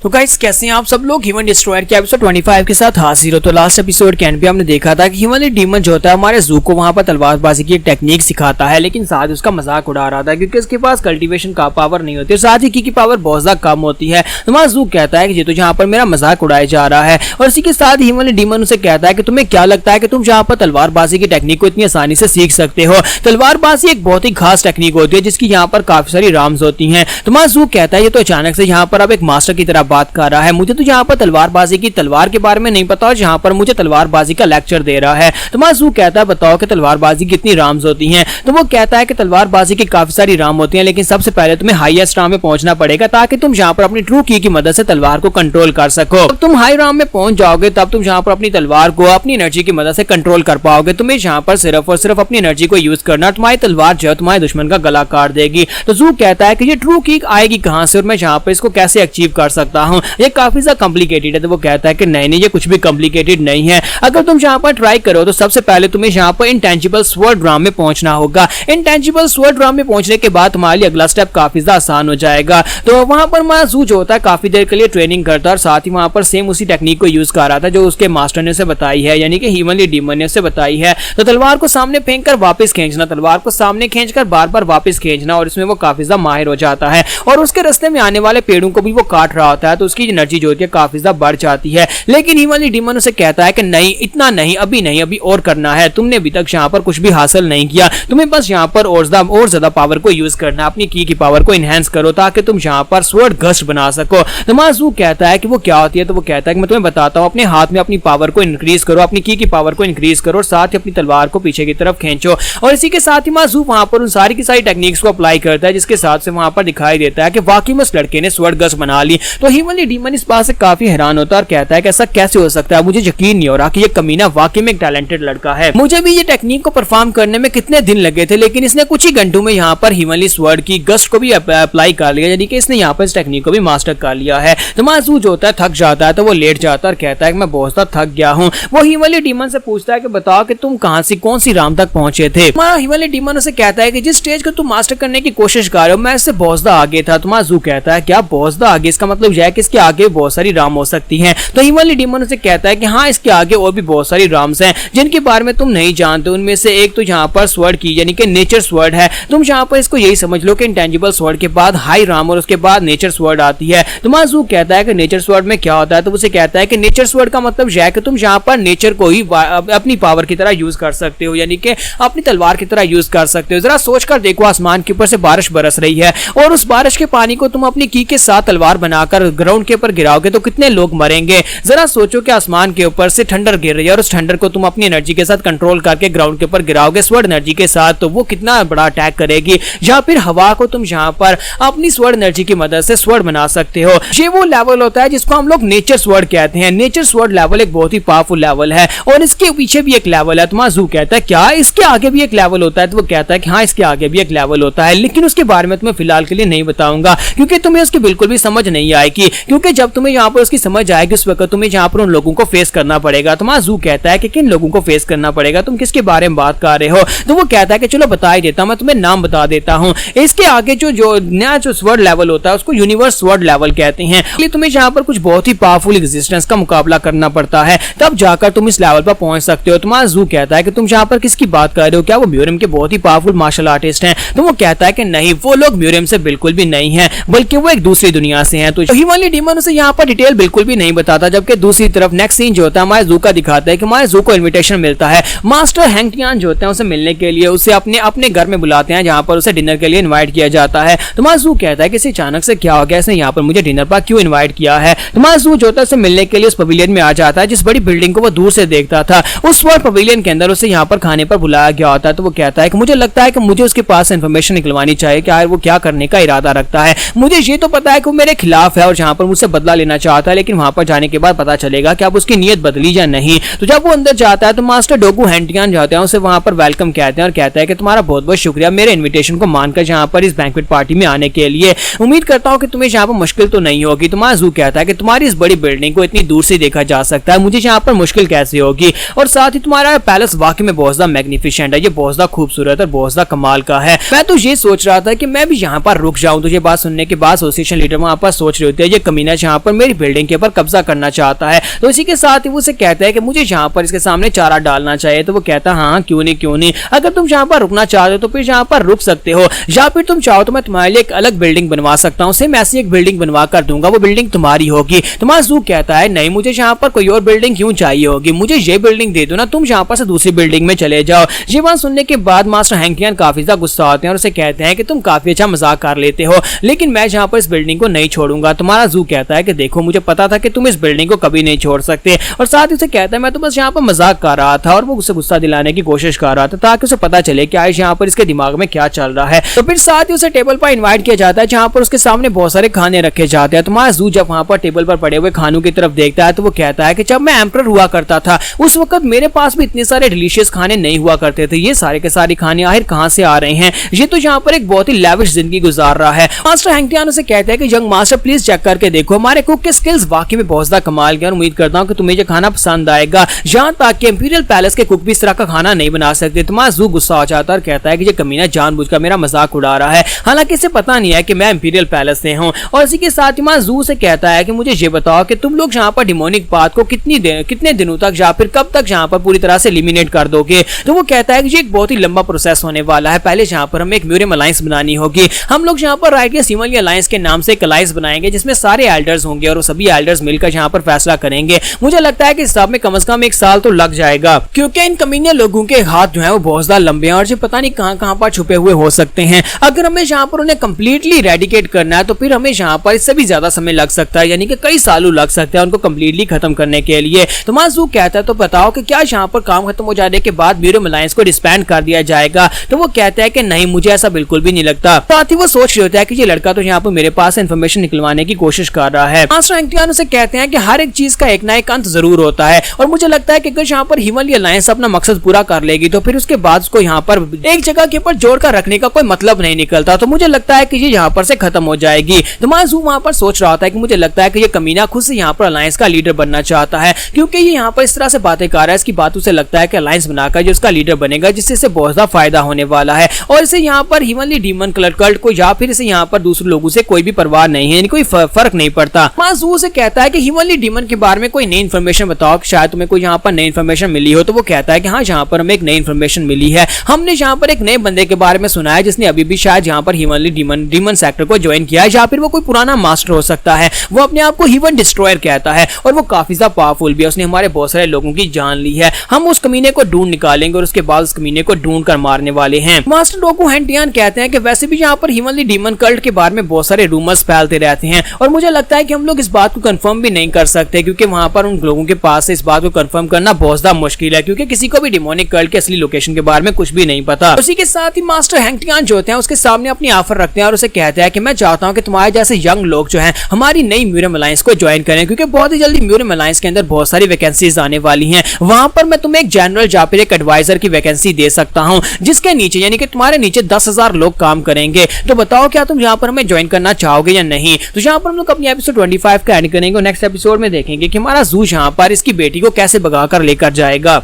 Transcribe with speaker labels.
Speaker 1: तो गाइस कैसे हैं आप सब लोग। ह्यूमन डिस्ट्रॉयर के एपिसोड 25 के साथ हाजिर हो। तो लास्ट एपिसोड के एंड पे हमने देखा था कि ह्यूमन डीमन जो होता है हमारे जू को वहां पर तलवारबाजी की एक टेक्निक सिखाता है, लेकिन साथ उसका मजाक उड़ा रहा था क्योंकि उसके पास कल्टीवेशन का पावर नहीं होती और साथ ही की पावर बहुत ज्यादा कम होती है। तो हमारा जू कहता है कि ये तो जहाँ पर मेरा मजाक उड़ाया जा रहा है, और इसी के साथ ह्यूमन डीमन उसे कहता है कि तुम्हें क्या लगता है कि तुम जहाँ पर तलवारबाजी की टेक्निक को इतनी आसानी से सीख सकते हो। तलवारबाजी एक बहुत ही खास टेक्निक होती है जिसकी यहाँ पर काफी सारी राम्स होती है। तो हमारा जू कहता है ये तो अचानक से यहाँ पर अब एक मास्टर की तरह बात कर रहा है, मुझे तो यहाँ पर तलवारबाजी की तलवार के बारे में नहीं पता और यहाँ पर मुझे तलवारबाजी का लेक्चर दे रहा है। तो माजू कहता है बताओ कि तलवारबाजी कितनी राम्स होती हैं। तो वो कहता है कि तलवारबाजी की काफी सारी राम होती हैं, लेकिन सबसे पहले तुम्हें हाईएस्ट राम में पहुंचना पड़ेगा ताकि तुम यहाँ पर अपनी ट्रू की मदद से तलवार को कंट्रोल कर सको। जब तुम हाई राम में पहुंच जाओगे तब तुम यहाँ पर अपनी तलवार को अपनी एनर्जी की मदद से कंट्रोल कर पाओगे। तुम्हें यहाँ पर सिर्फ और सिर्फ अपनी एनर्जी को यूज करना, तुम्हारी तलवार जो है तुम्हारे दुश्मन का गला काट देगी। तो जू कहता है कि ये ट्रू की आएगी कहां से और मैं यहाँ पर इसको कैसे अचीव कर सकता हूँ, ये काफी ज्यादा कॉम्प्लिकेटेड है। तो वो कहता है कि नहीं ये कुछ भी कॉम्प्लिकेटेड नहीं है, अगर तुम यहाँ पर ट्राई करो तो सबसे पहले तुम्हें यहाँ पर इंटेंजिबल स्वर्ड राम में पहुंचना होगा। इंटेंजिबल स्वर्ड राम में पहुंचने के बाद तुम्हारे लिए अगला स्टेप काफी ज्यादा आसान हो जाएगा। तो वहां पर हमारा जू जो होता है काफी देर के लिए ट्रेनिंग करता है और साथ ही वहां पर सेम उसी टेक्निक को यूज कर रहा था जो उसके मास्टर ने उसे बताई है, यानी कि ह्यूमन डीमन ने उसे बताई है। तो तलवार को सामने फेंक कर वापस खींचना, तलवार को सामने खींचकर बार बार वापस खींचना, और इसमें वो काफी ज्यादा माहिर हो जाता है और उसके रास्ते में आने वाले पेड़ों को भी वो काट रहा होता है। तो उसकी एनर्जी जो होती है काफी ज्यादा बढ़ जाती है। लेकिन ह्यूमन डीमन उसे कहता है कि नहीं इतना नहीं, अभी और करना है, तुमने अभी तक यहाँ पर कुछ भी हासिल नहीं किया, तुम्हें बस यहाँ पर और ज्यादा पावर को यूज करना, अपनी की पावर को इनहेंस करो ताकि तुम यहाँ पर स्वर्ड गस्ट बना सको। तो माजू कहता है कि वो क्या होती है। तो वो कहता है कि मैं तुम्हें बताता हूँ, अपने हाथ में अपनी पावर को इंक्रीज करो, अपनी की पावर को इंक्रीज करो और साथ ही अपनी तलवार को पीछे की तरफ खींचो। और इसी के साथ ही माजू वहां पर उन सारी की सारी टेक्निक्स को अप्लाई करता है जिसके साथ से वहां पर दिखाई देता है कि वाकई में उस लड़के ने स्वर्ड गस्ट बना ली। तो ह्यूमन डीमन इस बात से काफी हैरान होता है और कहता है कि ऐसा कैसे हो सकता है, मुझे यकीन नहीं हो रहा कि ये कमीना वाकई में एक टैलेंटेड लड़का है। मुझे भी ये टेक्निक को परफॉर्म करने में कितने दिन लगे थे, लेकिन इसने कुछ ही घंटों में यहाँ पर ह्यूमनली स्वर्ड की गस्ट को भी अप्लाई कर लिया, यानी कि इसने यहाँ पर इस टेक्निक को भी मास्टर कर लिया है। तो माजू जो होता है थक जाता है, तो वो लेट जाता है और कहता है कि मैं बहुत ज्यादा थक गया हूँ। वो ह्यूमनली डीमन से पूछता है कि बताओ कि तुम कहां से कौन सी राम तक पहुंचे थे। ह्यूमनली डीमन उसे कहता है कि जिस स्टेज को तुम मास्टर करने की कोशिश कर रहे हो मैं इससे बहुत ज्यादा आगे था। तो माजू कहता है क्या बहुत ज्यादा आगे, इसका मतलब यह है कि इसके आगे बहुत सारी राम हो सकती है। तो ह्यूमनली डीमन उसे कहता है कि हाँ इसके आगे और भी बहुत सारी राम्स हैं जिनके बारे में तुम नहीं जानते। उनमें से एक तो यहाँ पर स्वर्ड की यानी कि नेचर स्वर्ड है, तुम यहाँ पर इसको यही समझ लो कि इंटेंजिबल स्वर्ड के बाद हाई राम और उसके बाद नेचर स्वर्ड आती है। तो माजू कहता है कि नेचर स्वर्ड में क्या होता है। तो उसे कहता है कि नेचर स्वर्ड का मतलब यह है कि तुम यहाँ पर नेचर को ही अपनी पावर की तरह यूज कर सकते हो, यानी कि अपनी तलवार की तरह यूज कर सकते हो। जरा सोचकर देखो, आसमान के ऊपर से बारिश बरस रही है और उस बारिश के पानी को तुम अपनी की के साथ तलवार बनाकर ग्राउंड के ऊपर गिराओगे तो कितने लोग मरेंगे। जरा सोचो कि आसमान के ऊपर से ठंडर गिर रही है और उस ठंडर को तुम अपनी एनर्जी के साथ कंट्रोल करके ग्राउंड के ऊपर गिराओगे स्वर्ड एनर्जी के साथ, तो वो कितना बड़ा अटैक करेगी। या फिर हवा को तुम यहाँ पर अपनी स्वर्ड एनर्जी की मदद से स्वर्ड बना सकते हो। ये वो लेवल होता है जिसको हम लोग नेचर स्वर्ड कहते हैं। नेचर स्वर्ड लेवल एक बहुत ही पावरफुल लेवल है और इसके पीछे भी एक लेवल है। तो माजू कहता है क्या इसके आगे भी एक लेवल होता है। तो वो कहता है कि हाँ इसके आगे भी एक लेवल होता है, लेकिन उसके बारे में तुम्हें फिलहाल के लिए नहीं बताऊंगा क्योंकि तुम्हें उसकी बिल्कुल भी समझ नहीं आएगी, क्योंकि जब तुम्हें यहाँ पर उसकी समझ आएगी उस वक्त तुम्हें यहाँ पर उन लोगों को फेस करना पड़ेगा। तो माजू कहता है कि किन लोगों को फेस करना पड़ेगा, तुम किसके बारे में बात कर रहे हो। तो वो कहता है कि चलो बता ही देता हूं, मैं तुम्हें नाम बता देता हूं। इसके आगे जो नया जो स्वर्ड लेवल होता है उसको यूनिवर्स स्वर्ड लेवल कहते हैं। इसलिए तुम्हें यहाँ पर कुछ बहुत ही पावरफुल एग्जिस्टेंस का मुकाबला करना पड़ता है, तब जाकर तुम इस लेवल पर पहुंच सकते हो। तुम्हारा जू कहता है कि तुम यहाँ पर किसकी बात कर रहे हो, क्या वो म्यूरियम के बहुत ही पावरफुल मार्शल आर्टिस्ट हैं। तो वो कहता है कि नहीं, वो लोग म्यूरियम से बिल्कुल भी नहीं है, बल्कि वो एक दूसरी दुनिया से हैं। तो ह्यूमनली डीमन उसे यहाँ पर डिटेल बिल्कुल भी नहीं बताता, जबकि दूसरी तरफ नेक्स्ट सीन जो होता है हमारे जू का दिखाता है कि हमारे जू को इन्विटेशन मिलता है। मास्टर हैंगटियान जो होते हैं उसे मिलने के लिए उसे अपने घर में बुलाते हैं जहां पर उसे डिनर के लिए इनवाइट किया जाता है। तो माजू कहता है कि इसे अचानक से क्या हो गया, इसने यहाँ पर मुझे डिनर पर क्यों इनवाइट किया है। तो माजू जो होता है उसे मिलने के लिए उस पवेलियन में आ जाता है जिस बड़ी बिल्डिंग को वो दूर से देखता था। उस वर्ड पवेलियन के अंदर उसे यहाँ पर खाने पर बुलाया गया होता है। तो वो कहता है कि मुझे लगता है कि मुझे उसके पास इंफॉर्मेशन निकलवानी चाहिए कि वो क्या करने का इरादा रखता है। मुझे ये तो पता है कि वो मेरे खिलाफ है और जहां पर मुझसे बदला लेना चाहता है, लेकिन वहां पर जाने के बाद पता चलेगा कि अब उसकी नीयत बदली या नहीं। तो जब वो अंदर जाता है तो मास्टर डोगू हैंटियान जाते हैं उसे वहां पर वेलकम कहते हैं और कहता है कि तुम्हारा बहुत बहुत शुक्रिया मेरे इन्विटेशन को मानकर यहाँ पर इस बैंक्वेट पार्टी में आने के लिए। उम्मीद करता हूँ कि तुम्हें यहाँ पर मुश्किल तो नहीं होगी। तो माजू कहता है कि तुम्हारी इस बड़ी बिल्डिंग को इतनी दूर से देखा जा सकता है, मुझे यहाँ पर मुश्किल कैसे होगी, और साथ ही तुम्हारा पैलेस वाकई में बहुत ज्यादा मैग्निफिसेंट है, ये बहुत ज्यादा खूबसूरत और बहुत ज्यादा कमाल का है। मैं तो ये सोच रहा था कि मैं भी यहाँ पर रुक जाऊं। तो ये बात सुनने के बाद एसोसिएशन लीडर वहां पर सोच रहे होते हैं ये कमीना यहाँ पर मेरी बिल्डिंग के ऊपर कब्जा करना चाहता है। तो इसी के साथ ही वो उसे कहता है कि मुझे यहाँ पर इसके सामने चारा डालना चाहिए। तो वो कहता है हाँ क्यों नहीं, अगर तुम यहाँ पर रुकना चाहते हो तो फिर यहाँ पर रुक सकते हो, या फिर तुम चाहो तो मैं तुम्हारे लिए एक अलग बिल्डिंग बनवा सकता हूँ, सेम ऐसी एक बिल्डिंग बनवा कर दूंगा, वो बिल्डिंग तुम्हारी होगी। तुम्हारा जू कहता है नहीं मुझे यहाँ पर कोई और बिल्डिंग क्यों चाहिए होगी, मुझे ये बिल्डिंग दे दो ना, तुम यहाँ पर से दूसरी बिल्डिंग में चले जाओ। ये बात सुनने के बाद मास्टर हैंकियन काफी ज्यादा गुस्सा होते हैं और उसे कहते हैं कि तुम काफी अच्छा मजाक कर लेते हो, लेकिन मैं यहाँ पर इस बिल्डिंग को नहीं छोड़ूंगा। तुम्हारा जू कहता है कि देखो मुझे पता था कि तुम इस बिल्डिंग को कभी नहीं छोड़ सकते, और साथ ही उसे कहता है मैं तो बस यहाँ पर मजाक कर रहा था, और वो उसे गुस्सा दिलाने की कोशिश कर रहा था ताकि उसे पता चले कि आज यहाँ पर इसके दिमाग में क्या चल रहा है। तो फिर साथ ही उसे टेबल पर इनवाइट किया जाता है जहाँ पर उसके सामने बहुत सारे खाने रखे जाते हैं। तुम्हारा जू जब वहाँ पर टेबल पर पड़े हुए खानों की तरफ देखता है तो वो कहता है कि जब मैं एम्परर हुआ करता था उस वक्त मेरे पास भी इतने सारे डिलीशियस खाने नहीं हुआ करते थे, ये सारे के सारे खाने आखिर कहाँ से आ रहे हैं, ये तो यहाँ पर एक बहुत ही लेविश जिंदगी गुजार रहा है। मास्टर हैंकटियन उसे कहता है कि यंग मास्टर प्लीज चेक करके देखो हमारे कुक के स्किल्स वाकई में बहुत ज्यादा कमाल के, और उम्मीद करता हूँ कि तुम्हें ये खाना पसंद आएगा, यहाँ तक कि इंपीरियल पैलेस के कुक भी इस तरह का खाना नहीं बना सकते। तुम्हारा जू गुस्सा हो जाता है और कहता है कि ये कमीना जानबूझकर मेरा मजाक उड़ा रहा है, हालांकि इसे पता नहीं है कि मैं इंपीरियल पैलेस से हूँ। और इसी के साथ ही जू से कहता है कि मुझे ये बताओ कि तुम लोग यहाँ पर डिमोनिक पाथ को कितने दिनों तक या फिर कब तक यहाँ पर पूरी तरह से एलिमिनेट कर दोगे। तो वो कहता है कि ये एक बहुत ही लंबा प्रोसेस होने वाला है, पहले यहाँ पर हमें एक म्यूरियम अलायंस बनानी होगी, हम लोग यहाँ पर राइट सिमल अलायंस के नाम से एक अलायंस बनाएंगे जिसमें सारे एल्डर्स होंगे और वो सभी एल्डर्स मिलकर यहाँ पर फैसला करेंगे। मुझे लगता है कि इस सब में कम से कम 1 साल तो लग जाएगा, क्योंकि इन कमीने लोगों के हाथ जो है वो बहुत ज्यादा लंबे हैं और जो पता नहीं कहां पर छुपे हुए हो सकते हैं। अगर हमें यहाँ पर उन्हें कंप्लीटली रेडिकेट करना है तो फिर हमें यहाँ पर इससे भी ज्यादा समय लग सकता है, यानी कि कई सालों लग सकते हैं उनको कंप्लीटली खत्म करने के लिए। तो माजू कहता है तो बताओ कि क्या यहाँ पर काम खत्म हो जाने के बाद म्यूरियम अलायंस को डिस्बैंड कर दिया जाएगा। तो वो कहता है कि नहीं मुझे ऐसा बिल्कुल भी नहीं लगता। साथ ही वो सोच रहे होता है कि ये लड़का तो यहाँ पर मेरे पास इन्फॉर्मेशन निकलवाने की कोशिश कर रहा है। मास्टर हैंकटियन उसे कहते हैं कि हर एक चीज का एक ना एक अंत जरूर होता है, और मुझे लगता है कि अगर यहाँ पर हिमालय अलायंस अपना मकसद पूरा कर लेगी तो फिर उसके बाद उसको यहाँ पर एक जगह के ऊपर जोड़कर रखने का कोई मतलब नहीं निकलता। तो मुझे लगता है कि ये यहाँ पर से खत्म हो जाएगी। तो माजू वहां पर सोच रहा था कि मुझे लगता है कि ये कमीना खुद से यहाँ पर अलायंस का लीडर बनना चाहता है, क्योंकि ये यहाँ पर इस तरह से बातें कर रहा है, इसकी बातों से लगता है कि अलायंस बनाकर जो उसका लीडर बनेगा जिससे इसे बहुत ज्यादा फायदा होने वाला है, और इसे यहाँ पर हिमालय डीमन कल्ट को या फिर इसे यहाँ पर दूसरे लोगों से कोई भी परवाह नहीं है, कोई फर्क नहीं पड़ता। माजू से कहता है कि हिमालय डीमन के बारे में कोई नई इन्फॉर्मेशन बताओ, शायद तुम्हें कोई यहाँ पर नई इन्फॉर्मेशन मिली हो। तो वो कहता है कि हाँ यहाँ पर हमें एक नई इन्फॉर्मेशन मिली है, हमने यहाँ पर एक नए बंदे के बारे में सुना है जिसने अभी भी शायद यहाँ पर हिमालय डीमन सेक्टर को ज्वाइन किया है, या फिर वो कोई पुराना मास्टर हो सकता है। वो अपने आप को हीवन डिस्ट्रॉयर कहता है और वो काफी ज्यादा पावरफुल भी है, उसने हमारे बहुत सारे लोगों की जान ली है। हम उस कमीने को ढूंढ निकालेंगे और उसके बाद उस कमीने को ढूंढ कर मारने वाले हैं। मास्टर डोकू हैंकटियन कहते हैं कि वैसे भी यहाँ पर हिमालय डीमन कल्ट के बारे में बहुत सारे रूमर्स फैलते रहते हैं, और मुझे लगता है कि हम लोग इस बात को कंफर्म भी नहीं कर सकते, क्योंकि वहां पर उन लोगों के पास से इस बात को कंफर्म करना बहुत ज्यादा मुश्किल है, क्योंकि किसी को भी डिमोनिक कल्ट के असली लोकेशन के बारे में कुछ भी नहीं पता। उसी के साथ ही मास्टर हैंकटियन जो होते हैं उसके सामने अपनी ऑफर रखते हैं और उसे कहते हैं कि मैं चाहता हूं कि तुम्हारे जैसे यंग लोग जो हैं हमारी नई म्यूरियम अलायंस को ज्वाइन करें, क्योंकि बहुत ही जल्दी म्यूरियम अलायंस के अंदर बहुत सारी वैकेंसीज आने वाली हैं। वहां पर मैं तुम्हें एक जनरल या फिर एक एडवाइजर की वैकेंसी दे सकता हूं, जिसके नीचे यानी कि तुम्हारे नीचे 10,000 लोग काम करेंगे। तो बताओ क्या तुम यहाँ पर हमें ज्वाइन करना चाहोगे या नहीं। तो यहाँ पर हम लोग अपनी एपिसोड 25 का एंड करेंगे और नेक्स्ट एपिसोड में देखेंगे कि हमारा जू यहाँ पर इसकी बेटी को कैसे भगा कर लेकर जाएगा।